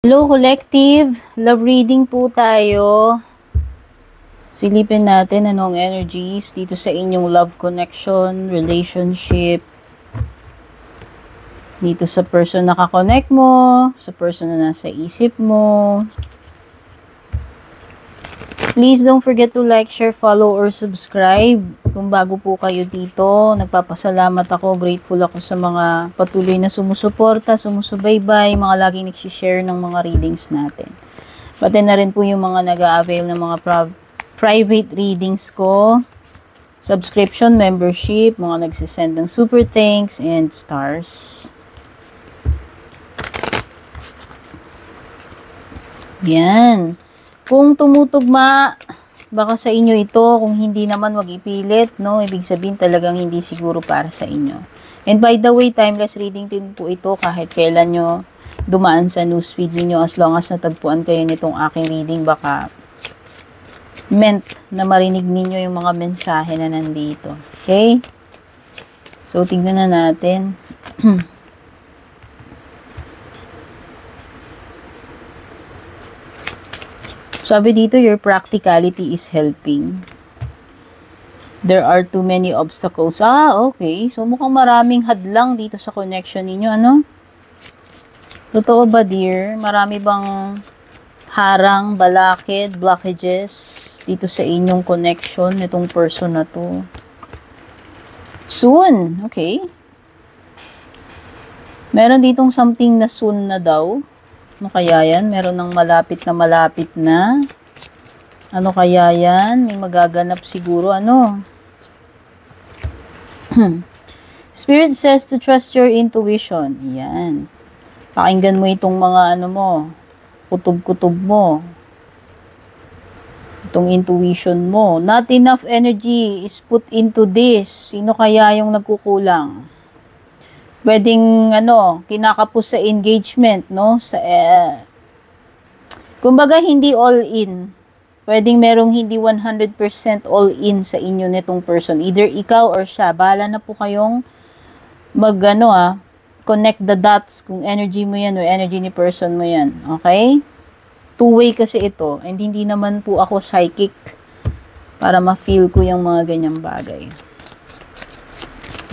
Hello collective, love reading po tayo. Silipin natin anong energies dito sa inyong love connection, relationship, dito sa person na kakonect mo, sa person na nasa isip mo. Please don't forget to like, share, follow, or subscribe. Kung bago po kayo dito, nagpapasalamat ako, grateful ako sa mga patuloy na sumusuporta, sumusubaybay, mga laging nagsishare ng mga readings natin. Pati na rin po yung mga nag-a-avail ng mga private readings ko, subscription, membership, mga nagsisend ng super thanks and stars. Yan. Kung tumutugma, baka sa inyo ito. Kung hindi naman, wag ipilit, no? Ibig sabihin talagang hindi siguro para sa inyo. And by the way, timeless reading din po ito kahit kailan nyo dumaan sa newsfeed niyo, as long as natagpuan kayo nitong aking reading, baka meant na marinig ninyo yung mga mensahe na nandito. Okay? So, tignan na natin. Sabi dito, your practicality is helping. There are too many obstacles. Okay. So, mukhang maraming hadlang dito sa connection ninyo. Ano? Totoo ba, dear? Marami bang harang, balakid, blockages dito sa inyong connection nitong person na to? Soon. Okay. Meron ditong something na soon na daw. Ano kaya yan? Meron ng malapit na. Ano kaya yan? May magaganap siguro. Ano? Spirit says to trust your intuition. Yan. Pakinggan mo itong mga ano mo. Kutob-kutob mo. Itong intuition mo. Not enough energy is put into this. Sino kaya yung nagkukulang? Pwedeng, kinakapos sa engagement, no? Kumbaga, hindi all in. Pwedeng merong hindi 100% all in sa inyo nitong person. Either ikaw or siya. Bahala na po kayong connect the dots kung energy mo yan o energy ni person mo yan. Okay? Two-way kasi ito. And hindi naman po ako psychic para ma-feel ko yung mga ganyang bagay.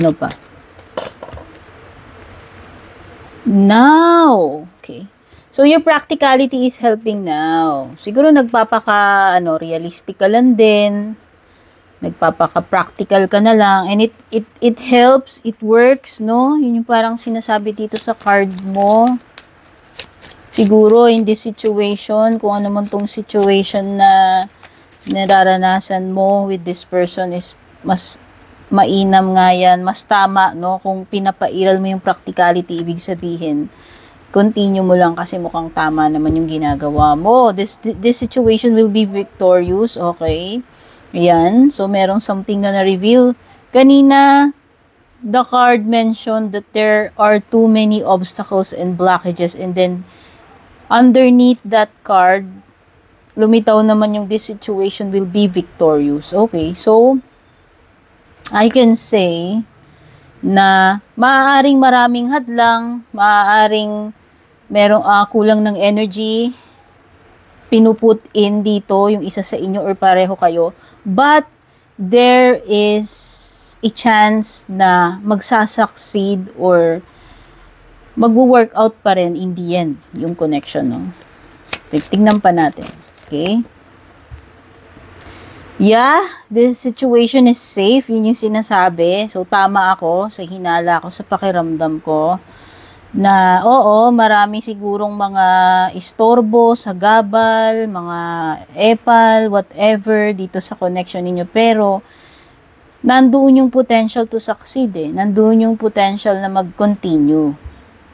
Ano pa? Now, okay. So, your practicality is helping now. Siguro realistic ka lang din. Nagpapaka-practical ka na lang. And it helps, it works, no? Yun yung parang sinasabi dito sa card mo. Siguro, in this situation, kung ano man tong situation na nararanasan mo with this person is mas mainam nga yan, mas tama, no? Kung pinapairal mo yung practicality, ibig sabihin, continue mo lang kasi mukhang tama naman yung ginagawa mo. This situation will be victorious, okay? Ayan, so merong something na na-reveal. Kanina, the card mentioned that there are too many obstacles and blockages, and then, underneath that card, lumitaw naman yung this situation will be victorious. Okay, so, I can say na maaaring maraming hadlang, maaaring merong kulang ng energy, pinuput in dito yung isa sa inyo or pareho kayo, but there is a chance na magsasucceed or magwo-workout pa rin in the end yung connection, no? Tignan pa natin. Okay? Yeah, this situation is safe. Yun yung sinasabi. So, tama ako sa hinala ko, sa pakiramdam ko. Na, oo, marami sigurong mga istorbo, sagabal, mga epal, whatever, dito sa connection ninyo. Pero, nandoon yung potential to succeed eh. Nandoon yung potential na mag-continue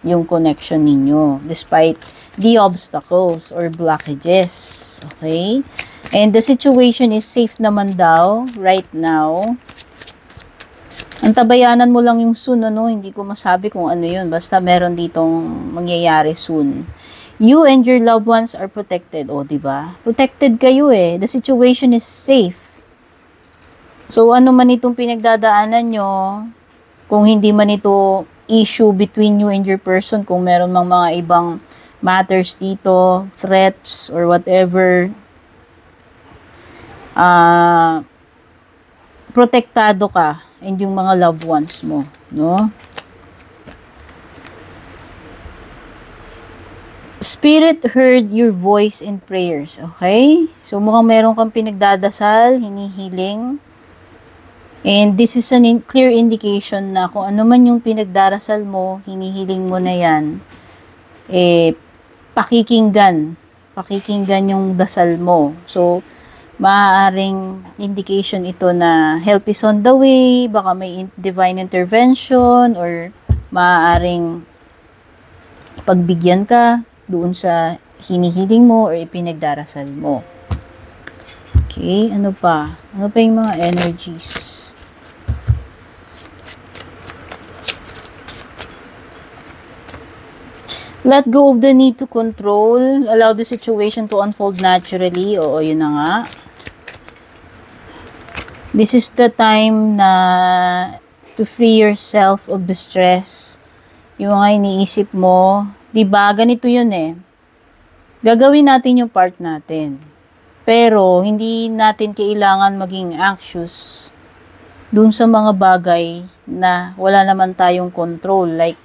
yung connection ninyo. Despite the obstacles or blockages. Okay? And the situation is safe naman daw, right now. Antabayanan mo lang yung soon, hindi ko masabi kung ano yun. Basta meron ditong mangyayari soon. You and your loved ones are protected. O, diba? Protected kayo eh. The situation is safe. So, ano man itong pinagdadaanan nyo, kung hindi man ito issue between you and your person, kung meron mang mga ibang matters dito, threats or whatever, protektado ka and yung mga loved ones mo, no? Spirit heard your voice in prayers, okay? So mukhang meron kang pinagdadasal, hinihiling. And this is clear indication na kung ano man yung pinagdarasal mo, hinihiling mo na yan, pakikinggan yung dasal mo. So, maaaring indication ito na help is on the way, baka may divine intervention, or maaaring pagbigyan ka doon sa hinihiling mo or ipinagdarasal mo. Okay, ano pa? Ano pa yung mga energies? Let go of the need to control. Allow the situation to unfold naturally. Oo, yun na nga. This is the time na to free yourself of the stress. Yung mga iniisip mo. Diba? Ganito yun eh. Gagawin natin yung part natin. Pero, hindi natin kailangan maging anxious dun sa mga bagay na wala naman tayong control. Like,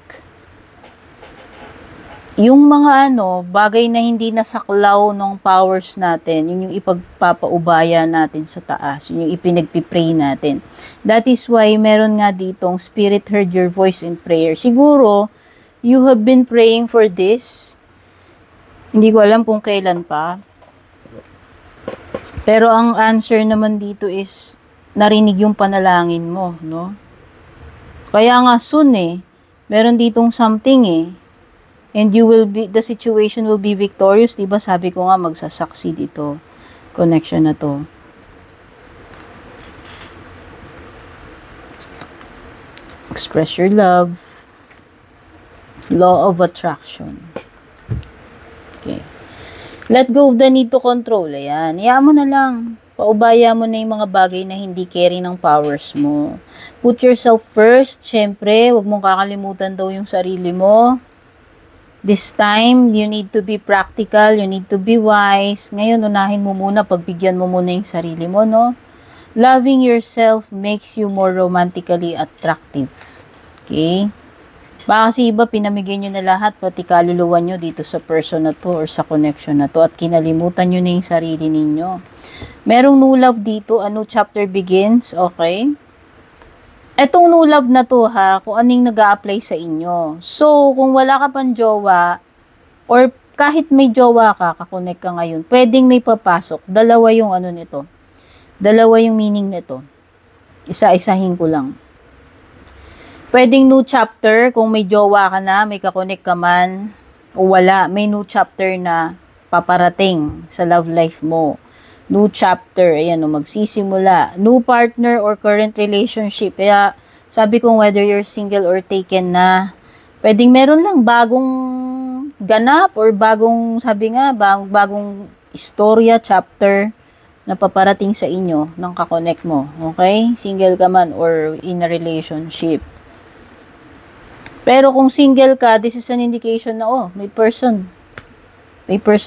yung mga bagay na hindi nasaklaw ng powers natin, yun yung ipagpapaubaya natin sa taas, yun yung ipinagpipray natin. That is why meron nga ditong Spirit heard your voice in prayer. Siguro, you have been praying for this. Hindi ko alam kung kailan pa. Pero ang answer naman dito is, narinig yung panalangin mo, no? Kaya nga soon meron ditong something and the situation will be victorious. Diba sabi ko nga magsasucceed ito. Connection na to. Express your love. Law of attraction. Okay. Let go of the need to control. Ayan. Hayaan mo na lang. Paubaya mo na yung mga bagay na hindi carry ng powers mo. Put yourself first. Siyempre, huwag mong kakalimutan daw yung sarili mo. This time, you need to be practical, you need to be wise. Ngayon, unahin mo muna, pagbigyan mo muna yung sarili mo, no? Loving yourself makes you more romantically attractive. Okay? Baka kasi iba, pinamigay nyo na lahat, pati kaluluwa nyo dito sa person na to or sa connection na to, at kinalimutan nyo na yung sarili ninyo. Merong new love dito, a new chapter begins, okay? Etong new love na to kung anong nag-a-apply sa inyo. So, kung wala ka pang jowa, or kahit may jowa ka, kakonect ka ngayon, pwedeng may papasok. Dalawa yung nito. Dalawa yung meaning nito. Isa-isahin ko lang. Pwedeng new chapter, kung may jowa ka na, may kakonect ka man, o wala, may new chapter na paparating sa love life mo. New chapter, ayan magsisimula. New partner or current relationship. Kaya, sabi ko whether you're single or taken na, pwedeng meron lang bagong ganap or bagong, bagong istorya, chapter na paparating sa inyo ng kakonect mo. Okay? Single ka man or in a relationship. Pero kung single ka, this is an indication na, may person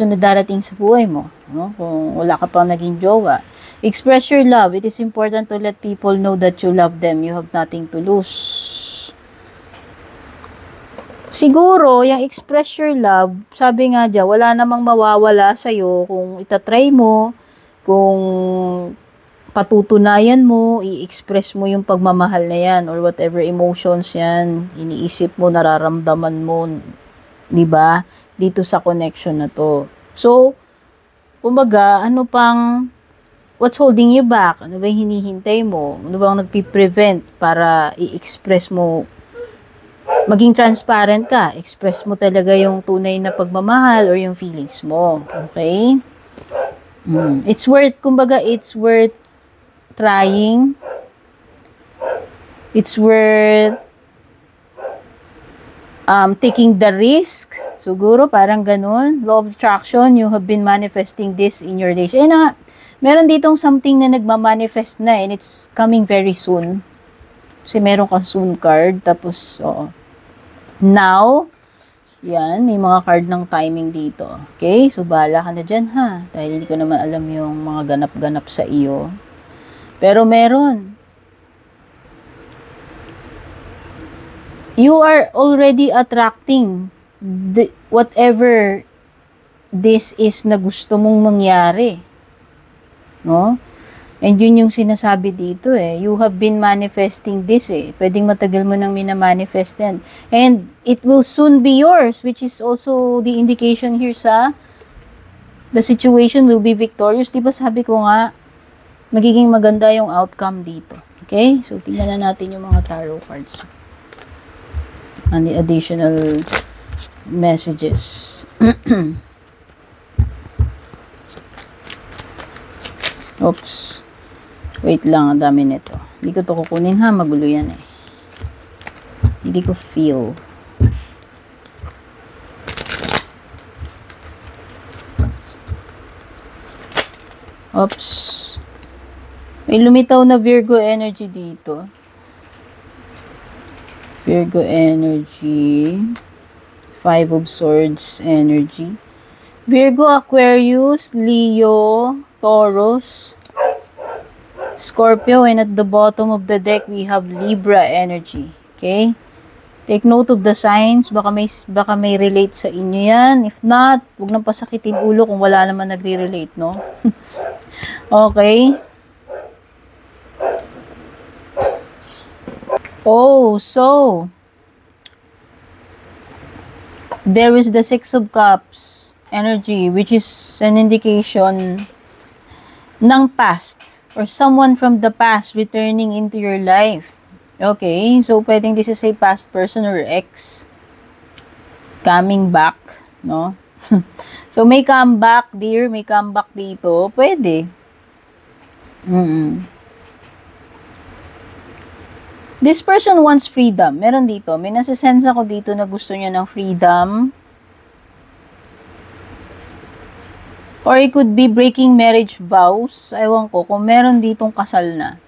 na darating sa buhay mo, no? Kung wala ka pang naging jowa. Express your love. It is important to let people know that you love them. You have nothing to lose. Siguro, yung express your love, sabi nga dyan, wala namang mawawala sa'yo kung itatry mo, kung patutunayan mo, i-express mo yung pagmamahal na yan, or whatever emotions yan, iniisip mo, nararamdaman mo, diba? Dito sa connection na to. So, kumbaga, what's holding you back? Ano ba yung hinihintay mo? Ano bang nagpi-prevent para i-express mo, maging transparent ka, express mo talaga yung tunay na pagmamahal or yung feelings mo. Okay? It's worth trying. It's worth taking the risk. Siguro, parang ganun. Law of attraction, you have been manifesting this in your relation. Meron ditong something na nagmamanifest na and it's coming very soon. Kasi meron kang soon card. Tapos, now, Yan, may mga card ng timing dito. Okay? So, bahala ka na dyan, ha? Dahil hindi ko naman alam yung mga ganap-ganap sa iyo. Pero meron. You are already attracting whatever this is na gusto mong mangyari. No? And yun yung sinasabi dito eh. You have been manifesting this eh. Pwedeng matagal mo nang minamanifest yan. And it will soon be yours, which is also the indication here sa the situation will be victorious. Diba sabi ko nga, magiging maganda yung outcome dito. Okay? So, tingnan na natin yung mga tarot cards. And the additional messages. Oops. Wait lang, ang dami nito. Hindi ko to kukunin ha, magulo yan eh. Hindi ko feel. Oops. May lumitaw na Virgo energy dito. Virgo energy. Five of Swords energy. Virgo, Aquarius, Leo, Taurus, Scorpio, and at the bottom of the deck, we have Libra energy. Okay? Take note of the signs. Baka may relate sa inyo yan. If not, huwag nang pasakitin ulo kung wala naman nagre-relate, no? Okay? Oh, so, there is the Six of Cups energy, which is an indication ng past or someone from the past returning into your life. Okay, so pwedeng this is a past person or ex coming back, no? So may comeback, dear, may comeback dito. Pwede. This person wants freedom. Meron dito. May nasa-sense ako dito na gusto niya ng freedom. Or it could be breaking marriage vows. Ewan ko, kung meron ditong kasal na.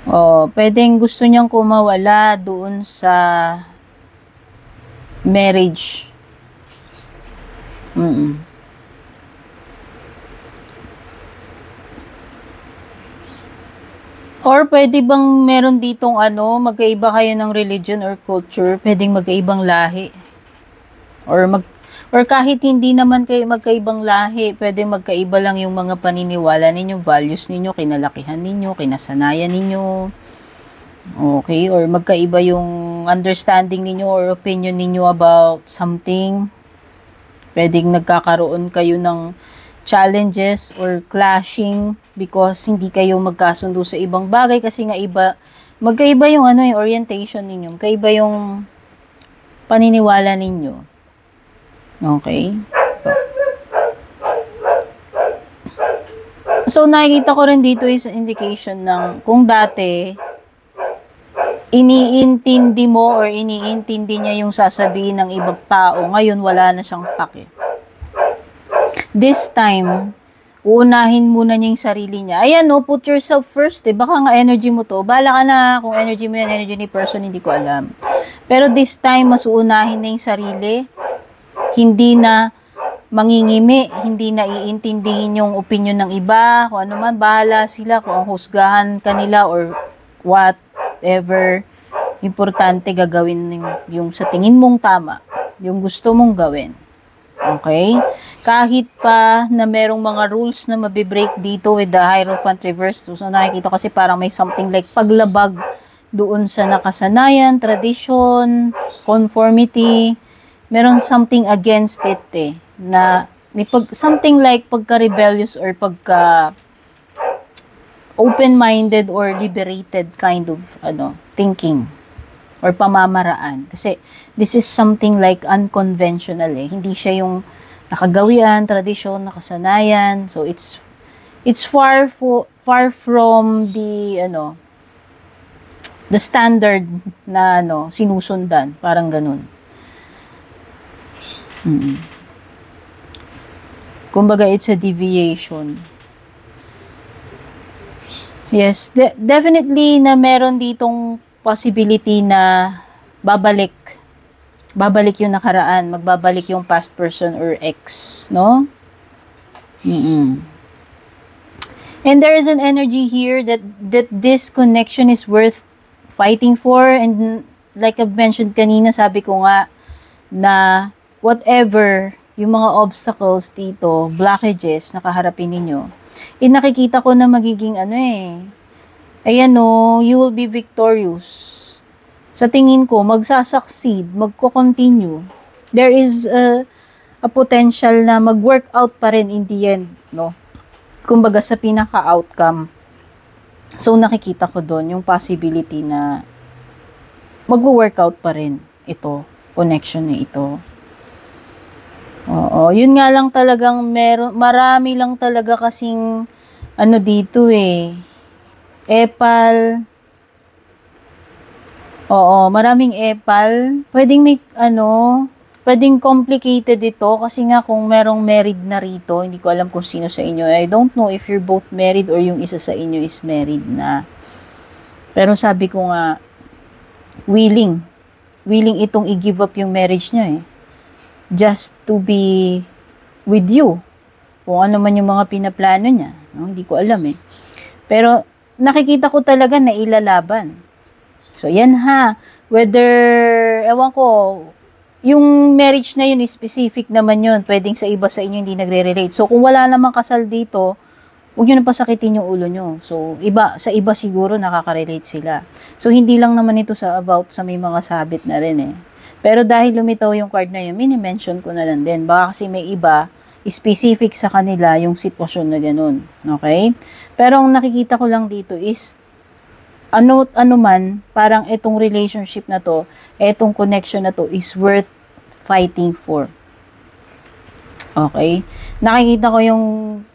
Oh, pwedeng gusto niyang kumawala doon sa marriage. Or pwede bang meron ditong magkaiba kayo ng religion or culture, pwedeng magkaibang lahi. Or kahit hindi naman kayo magkaibang lahi, pwedeng magkaiba lang yung mga paniniwala ninyo, values ninyo, kinalakihan ninyo, kinasanayan ninyo. Okay, or magkaiba yung understanding ninyo or opinion ninyo about something. Pwedeng nagkakaroon kayo ng challenges or clashing because hindi kayo magkasundo sa ibang bagay kasi nga magkaiba yung yung orientation ninyo, magkaiba yung paniniwala ninyo. Okay? So nakikita ko rin dito is indication ng kung dati iniintindi mo or iniintindi niya yung sasabihin ng ibang tao, ngayon wala na siyang pake. This time, uunahin muna niya yung sarili niya. Ayan, no, put yourself first, eh. Baka nga energy mo to. Bahala ka na kung energy mo yan, energy ni person, hindi ko alam. Pero this time, mas uunahin na yung sarili. Hindi na mangingimi, hindi na iintindihin yung opinion ng iba, kung ano man, bahala sila, kung ang husgahan kanila or whatever. Importante gagawin yung sa tingin mong tama, yung gusto mong gawin. Okay? Kahit pa na merong mga rules na mabibreak dito with the Hierophant reverse. So, nakikita kasi parang may something like paglabag doon sa nakasanayan, tradition, conformity. Meron something against it eh. Na may something like pagka-rebellious or pagka open-minded or liberated kind of thinking or pamamaraan. Kasi this is something like unconventional eh. Hindi siya yung nakagawian, tradisyon, nakasanayan. So it's far from the the standard na sinusundan, parang ganun. Kumbaga it's a deviation. Yes, definitely na meron ditong possibility na babalik babalik yung nakaraan, magbabalik yung past person or ex, no? And there is an energy here that this connection is worth fighting for, and like I've mentioned kanina, sabi ko nga na whatever yung mga obstacles dito, blockages na kaharapin ninyo, nakikita ko na magiging ayan you will be victorious. Sa tingin ko, magsasucceed, magko-continue. There is a potential na mag-work out pa rin in the end, no? Kumbaga sa pinaka-outcome. So, nakikita ko doon yung possibility na mag-workout pa rin ito, connection na ito. Oo, yun nga lang talagang marami lang talaga kasing dito epal. Oo, maraming epal. Pwedeng may pwedeng complicated ito kasi nga kung merong married na rito, hindi ko alam kung sino sa inyo. I don't know if you're both married or yung isa sa inyo is married na. Pero sabi ko nga, willing itong i-give up yung marriage niya just to be with you. Kung ano man yung mga pinaplano niya. No? Hindi ko alam Pero nakikita ko talaga na ilalaban. So, yan whether, ewan ko, yung marriage na yun, specific naman yun. Pwedeng sa iba sa inyo hindi nagre-relate. So, kung wala namang kasal dito, huwag nyo na pasakitin yung ulo nyo. So, sa iba siguro nakaka-relate sila. So, hindi lang naman ito about sa may mga sabit na rin Pero dahil lumitaw yung card na yun, mini-mention ko na lang din. Baka kasi may iba, specific sa kanila yung sitwasyon na ganun. Okay? Pero ang nakikita ko lang dito is, ano man, parang itong relationship na to, itong connection na to is worth fighting for. Okay? Nakikita ko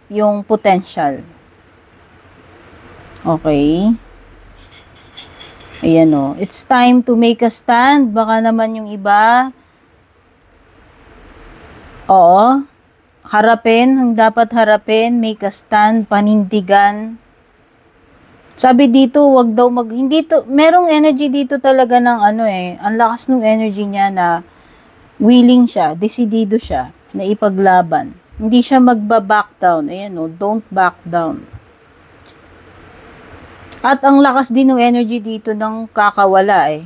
yung potential. Okay? Ayan it's time to make a stand. Baka naman yung iba, ang dapat harapin, make a stand, panindigan. Sabi dito, wag daw merong energy dito talaga ng ang lakas ng energy niya na willing siya, desidido siya na ipaglaban. Hindi siya magba-back down. Ayan don't back down. At ang lakas din ng energy dito ng kakawala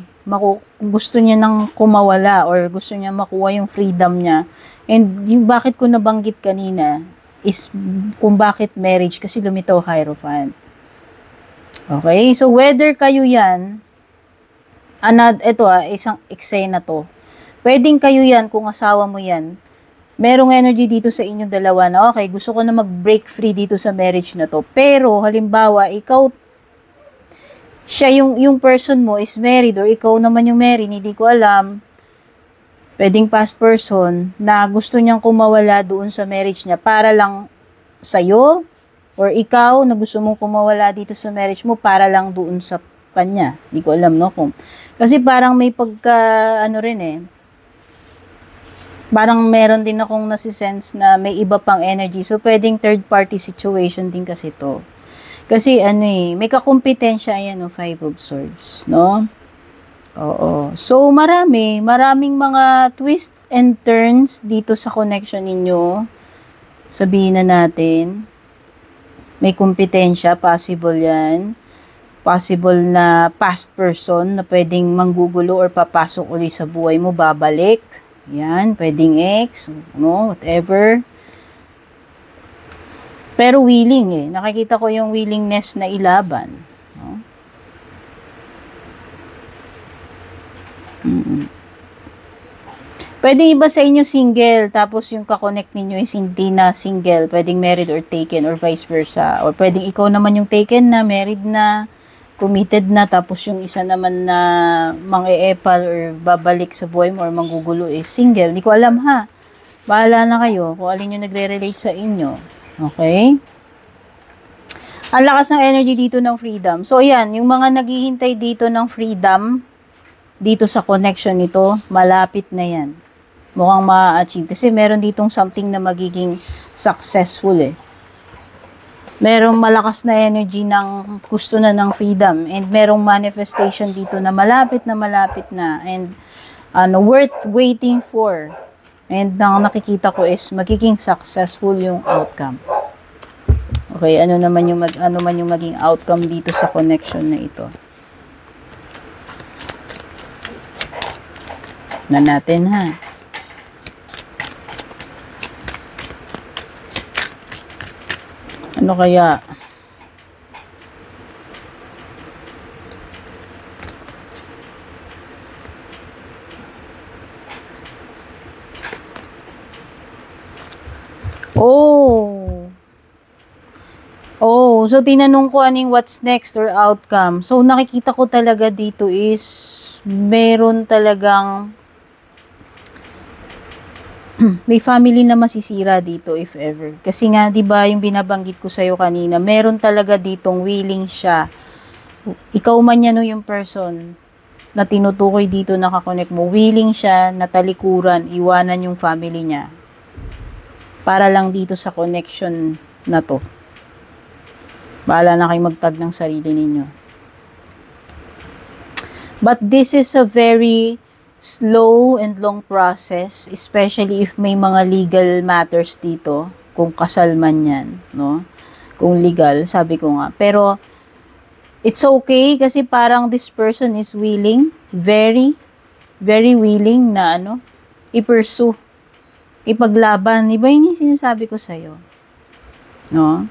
gusto niya nang kumawala or gusto niya makuha yung freedom niya. And yung bakit ko nabanggit kanina is kung bakit marriage, kasi lumitaw Hierophant. Okay, so whether kayo yan, ito isang eksena to. Pwedeng kayo yan, kung asawa mo yan, merong energy dito sa inyong dalawa na, okay, gusto ko na mag-break free dito sa marriage na to. Pero, halimbawa, siya yung person mo is married or ikaw naman yung married, hindi ko alam, pwedeng past person na gusto niyang kumawala doon sa marriage niya para lang sa'yo, or ikaw na gusto mong kumawala dito sa marriage mo para lang doon sa kanya. Hindi ko alam kasi parang may parang meron din akong nasisense na may iba pang energy. So, pwedeng third party situation din kasi to. Kasi may kakumpetensya Five of Swords, no? Oo. So, maraming mga twists and turns dito sa connection ninyo. Sabihin na natin. May kompetensya, possible yan. Possible na past person na pwedeng manggugulo or papasok uli sa buhay mo, babalik. Yan, pwedeng ex, whatever. Pero willing nakikita ko yung willingness na ilaban. No? Pwedeng iba sa inyo single, tapos yung kakonect ninyo is hindi na single. Pwedeng married or taken or vice versa. Or pwedeng ikaw naman yung taken na, married na, committed na, tapos yung isa naman na mang-e-epal or babalik sa buhay mo or manggugulo is single. Hindi ko alam Bahala na kayo kung alin yung nagre-relate sa inyo. Okay? Ang lakas ng energy dito ng freedom. So, yan, yung mga naghihintay dito ng freedom, dito sa connection nito, malapit na yan. Mukhang ma-achieve. Kasi meron ditong something na magiging successful Merong malakas na energy ng gusto na ng freedom. And merong manifestation dito na malapit na. And worth waiting for. And ang nakikita ko is magiging successful yung outcome. Okay, ano man yung maging outcome dito sa connection na ito. Na natin ha. Ano kaya? So tinanong ko aning what's next or outcome. So nakikita ko talaga dito is meron talagang may family na masisira dito if ever. Kasi nga 'di ba yung binabanggit ko sa iyo kanina, meron talaga ditong willing siya. Ikaw man yan o yung person na tinutukoy dito nakakonect mo, willing siya na talikuran, iwanan yung family niya. Para lang dito sa connection na to. Bahala na kayo magtag ng sarili ninyo. But this is a very slow and long process, especially if may mga legal matters dito, kung kasal man yan, no? Kung legal, sabi ko nga. Pero, it's okay kasi parang this person is willing, very, very willing na i-pursue, ipaglaban. Iba yun yung sinasabi ko sa'yo. No?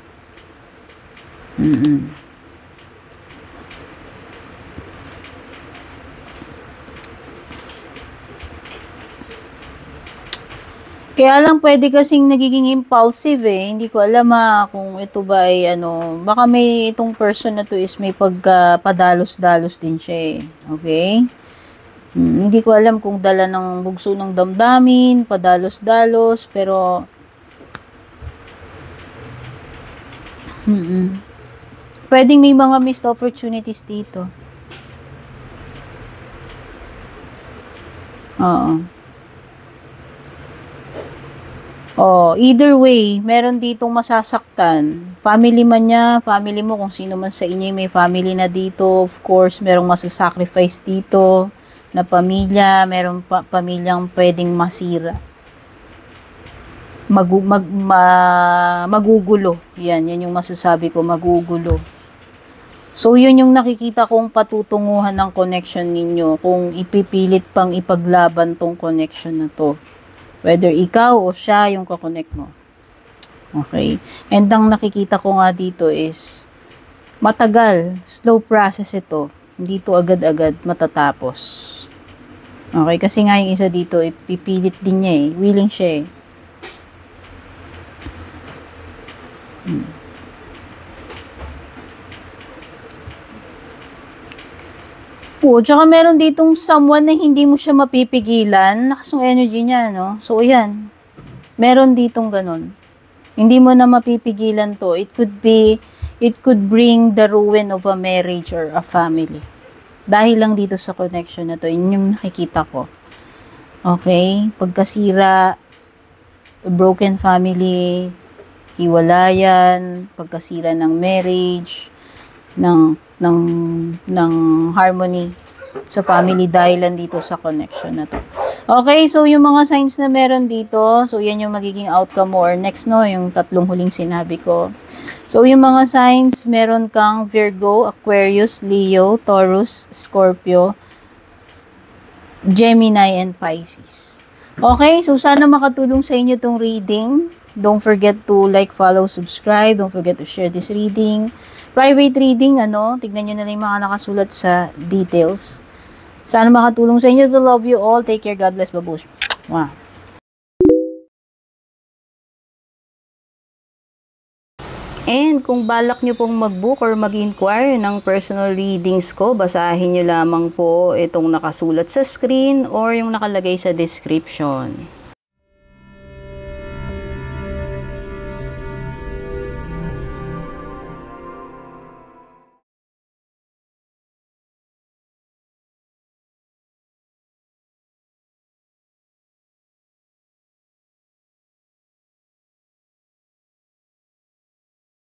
Kaya lang pwede kasing nagiging impulsive eh. Hindi ko alam kung ito ba ay baka may itong person na to is may pagpadalos-dalos din siya eh. Okay? Hindi ko alam kung dala ng bugso ng damdamin, padalos-dalos, pero pwedeng may mga missed opportunities dito. Either way, meron ditong masasaktan. Family man niya, family mo, kung sino man sa inyo may family na dito. Of course, merong masasacrifice dito na pamilya, merong pamilyang pwedeng masira. Magugulo. Yan yung masasabi ko, magugulo. So, yun yung nakikita kong patutunguhan ng connection ninyo kung ipipilit pang ipaglaban tong connection na to. Whether ikaw o siya yung kakonect mo. Okay? And ang nakikita ko nga dito is matagal, slow process ito. Hindi to agad-agad matatapos. Okay? Kasi nga yung isa dito, ipipilit din niya eh. Willing siya eh. Tsaka meron ditong someone na hindi mo siya mapipigilan. Lakas ng energy niya, no? So, ayan. Meron ditong ganun. Hindi mo na mapipigilan to. It could bring the ruin of a marriage or a family. Dahil lang dito sa connection na to. Yun yung nakikita ko. Okay? Pagkasira, broken family, hiwalayan, pagkasira ng marriage, ng harmony sa family dahil dito sa connection na to. Okay, so yung mga signs na meron dito, so yan yung magiging outcome mo or next yung tatlong huling sinabi ko. So yung mga signs, meron kang Virgo, Aquarius, Leo, Taurus, Scorpio, Gemini, and Pisces. Okay, so sana makatulong sa inyo tong reading. Don't forget to like, follow, subscribe. Don't forget to share this reading. Private reading, tignan nyo na lang yung mga nakasulat sa details. Sana makatulong sa inyo. To love you all. Take care. God bless. Babush. Wow. And kung balak nyo pong mag-book or mag-inquire ng personal readings ko, basahin nyo lamang po itong nakasulat sa screen or yung nakalagay sa description.